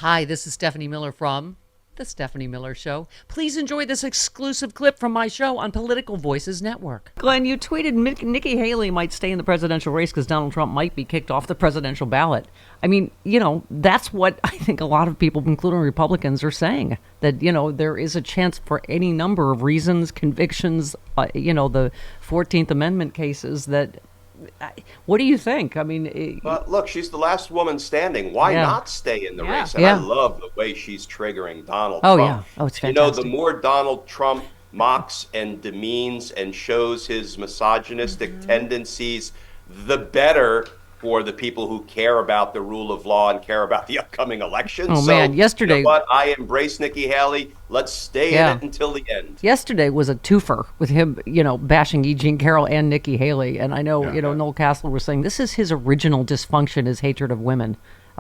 Hi, this is Stephanie Miller from The Stephanie Miller Show. Please enjoy this exclusive clip from my show on Political Voices Network. Glenn, you tweeted Nikki Haley might stay in the presidential race because Donald Trump might be kicked off the presidential ballot. I mean, that's what I think a lot of people, including Republicans, are saying. That, there is a chance for any number of reasons, convictions, the 14th Amendment cases that... What do you think? I mean, But look, she's the last woman standing. Why yeah, not stay in the yeah, race? And I yeah. love the way she's triggering Donald Oh, Trump. yeah. Oh, it's The fantastic. more Donald Trump mocks and demeans and shows his misogynistic tendencies, the better for the people who care about the rule of law and care about the upcoming election. Oh, So, man, yesterday... what? I embrace Nikki Haley. Let's stay in Yeah. it until the end. Yesterday was a twofer with him, bashing E. Jean Carroll and Nikki Haley. And I know, Yeah. Noel Castle was saying this is his original dysfunction, his hatred of women,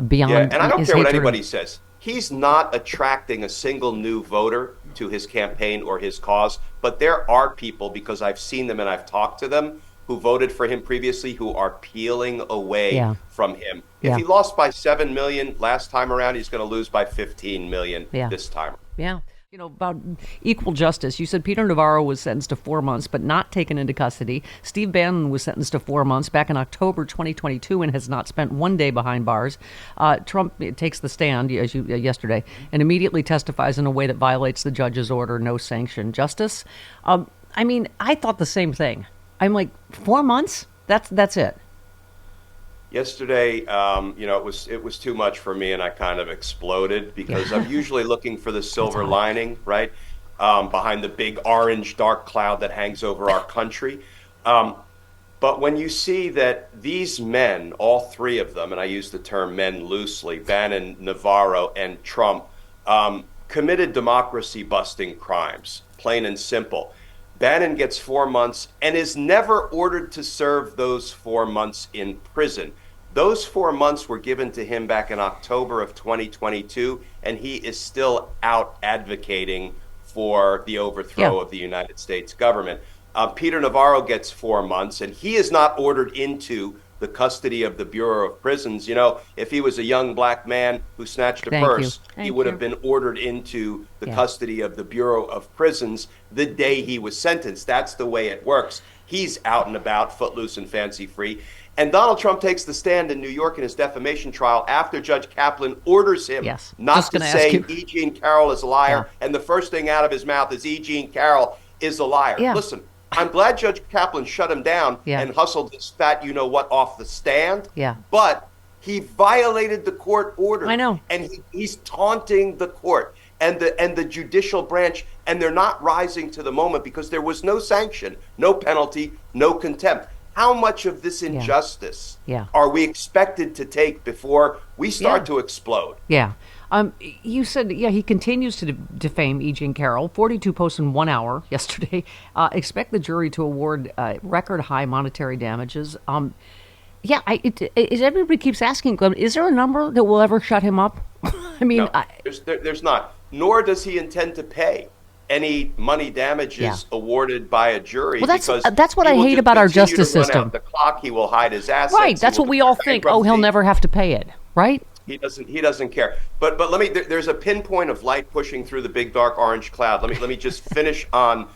beyond Yeah, and I don't his care what hatred anybody says. He's not attracting a single new voter to his campaign or his cause, but there are people, because I've seen them and I've talked to them, who voted for him previously, who are peeling away Yeah. from him. If Yeah. he lost by 7 million last time around, he's going to lose by 15 million Yeah. this time. Yeah. About equal justice. You said Peter Navarro was sentenced to 4 months, but not taken into custody. Steve Bannon was sentenced to 4 months back in October 2022 and has not spent one day behind bars. Trump takes the stand yesterday and immediately testifies in a way that violates the judge's order, no sanction justice. I thought the same thing. I'm like, 4 months? That's it. Yesterday, it was too much for me, and I kind of exploded because I'm usually looking for the silver lining, right, behind the big orange dark cloud that hangs over our country. But when you see that these men, all three of them, and I use the term men loosely, Bannon, Navarro, and Trump, committed democracy-busting crimes, plain and simple. Bannon gets 4 months and is never ordered to serve those 4 months in prison. Those 4 months were given to him back in October of 2022, and he is still out advocating for the overthrow of the United States government. Peter Navarro gets 4 months, and he is not ordered into the custody of the Bureau of Prisons. If he was a young black man who snatched a purse, he would have been ordered into the custody of the Bureau of Prisons the day he was sentenced. That's the way it works. He's out and about, footloose and fancy free. And Donald Trump takes the stand in New York in his defamation trial after Judge Kaplan orders him not to say E. Jean Carroll is a liar. And the first thing out of his mouth is E. Jean Carroll is a liar. Listen, I'm glad Judge Kaplan shut him down and hustled this fat you-know-what off the stand. But he violated the court order. I know. And he's taunting the court and the judicial branch, and they're not rising to the moment because there was no sanction, no penalty, no contempt. How much of this injustice are we expected to take before we start to explode? Yeah. You said, he continues to defame E. Jean Carroll. 42 posts in 1 hour yesterday. Expect the jury to award record high monetary damages. Everybody keeps asking, is there a number that will ever shut him up? No, there's not. Nor does he intend to pay any money damages awarded by a jury. Well, because that's what I hate about our justice run system. out the clock, he will hide his assets. Right. That's what we all think. Oh, he'll never have to pay it. Right. He doesn't care. But let me. There's a pinpoint of light pushing through the big dark orange cloud. Let me just finish on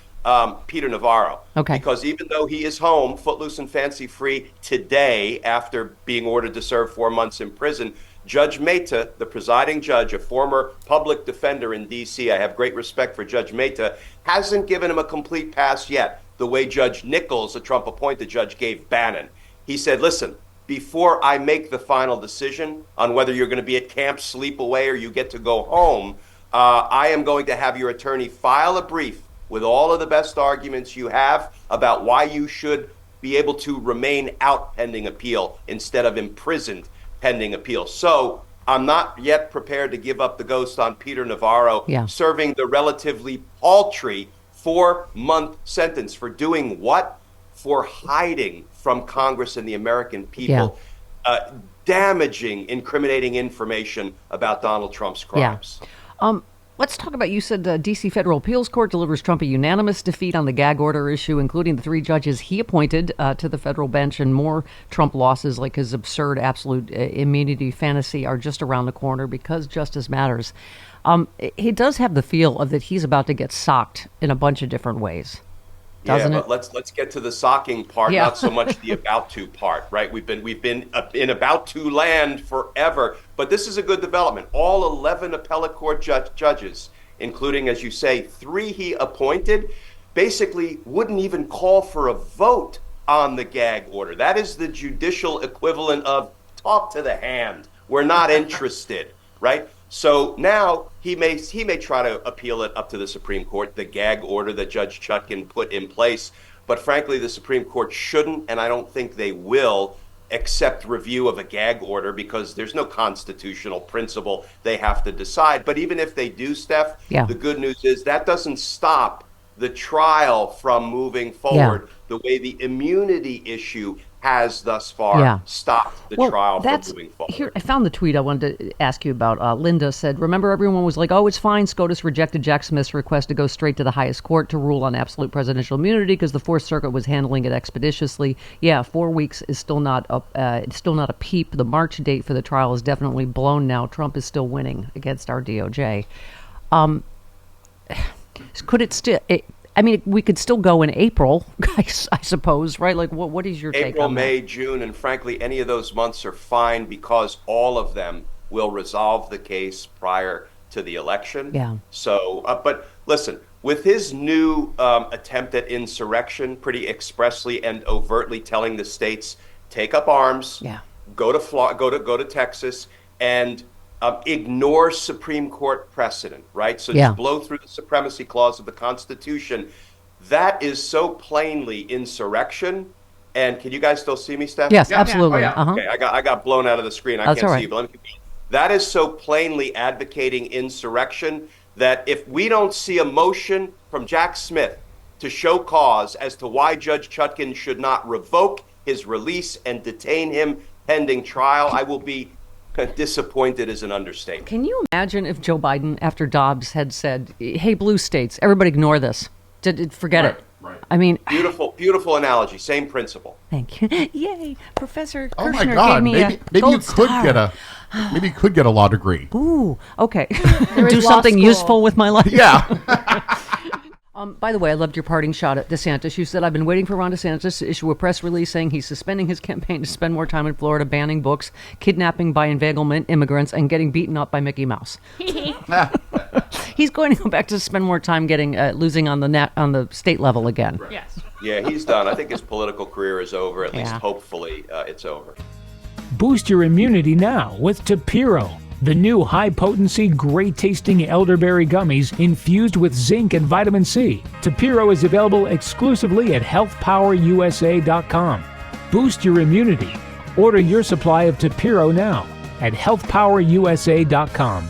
Peter Navarro. Okay. Because even though he is home, footloose and fancy free today after being ordered to serve 4 months in prison, Judge Mehta, the presiding judge, a former public defender in D.C., I have great respect for Judge Mehta, hasn't given him a complete pass yet, the way Judge Nichols, a Trump-appointed judge, gave Bannon. He said, listen, before I make the final decision on whether you're going to be at camp, sleep away, or you get to go home, I am going to have your attorney file a brief with all of the best arguments you have about why you should be able to remain out pending appeal instead of imprisoned pending appeal. So I'm not yet prepared to give up the ghost on Peter Navarro serving the relatively paltry 4-month sentence for doing what? For hiding from Congress and the American people, damaging, incriminating information about Donald Trump's crimes. Let's talk about, you said D.C. Federal Appeals Court delivers Trump a unanimous defeat on the gag order issue, including the 3 judges he appointed to the federal bench, and more Trump losses like his absurd absolute immunity fantasy are just around the corner because justice matters. He does have the feel of that he's about to get socked in a bunch of different ways. Doesn't but let's get to the socking part, not so much the about to part, right? We've been in about to land forever, but this is a good development. All 11 appellate court judges, including, as you say, 3 he appointed, basically wouldn't even call for a vote on the gag order. That is the judicial equivalent of talk to the hand. We're not interested, right? So now he may try to appeal it up to the Supreme Court, the gag order that Judge Chutkan put in place. But frankly, the Supreme Court shouldn't, and I don't think they will, accept review of a gag order because there's no constitutional principle they have to decide. But even if they do, Steph, the good news is that doesn't stop the trial from moving forward the way the immunity issue has thus far stopped the trial from moving forward. Here, I found the tweet I wanted to ask you about. Linda said, remember everyone was like, oh, it's fine. SCOTUS rejected Jack Smith's request to go straight to the highest court to rule on absolute presidential immunity because the Fourth Circuit was handling it expeditiously. Yeah, 4 weeks is still not it's still not a peep. The March date for the trial is definitely blown now. Trump is still winning against our DOJ. Could it still... I mean, we could still go in April, I suppose, right? Like, what is your take on that? April, May, June, and frankly, any of those months are fine because all of them will resolve the case prior to the election. Yeah. So, but listen, with his new attempt at insurrection, pretty expressly and overtly telling the states, take up arms, go to Texas, and ignore Supreme Court precedent, right? So just blow through the supremacy clause of the Constitution. That is so plainly insurrection. And can you guys still see me, Steph? Yes, absolutely. Okay, I got blown out of the screen. I can't see you, but let me keep going. That is so plainly advocating insurrection that if we don't see a motion from Jack Smith to show cause as to why Judge Chutkan should not revoke his release and detain him pending trial, I will be disappointed is an understatement. Can you imagine if Joe Biden, after Dobbs, had said, hey, blue states, everybody ignore this. Forget it. Right. I mean... Beautiful analogy. Same principle. Thank you. Yay. Professor Kirschner oh my God. gave me maybe you could get a law degree. Ooh, okay. Do something useful with my life. Yeah. By the way, I loved your parting shot at DeSantis. You said, I've been waiting for Ron DeSantis to issue a press release saying he's suspending his campaign to spend more time in Florida, banning books, kidnapping by inveiglement immigrants, and getting beaten up by Mickey Mouse. He's going to go back to spend more time losing on the state level again. Right. Yes. Yeah, he's done. I think his political career is over. At least hopefully it's over. Boost your immunity now with Tapiro, the new high-potency, great-tasting elderberry gummies infused with zinc and vitamin C. Tapiro is available exclusively at healthpowerusa.com. Boost your immunity. Order your supply of Tapiro now at healthpowerusa.com.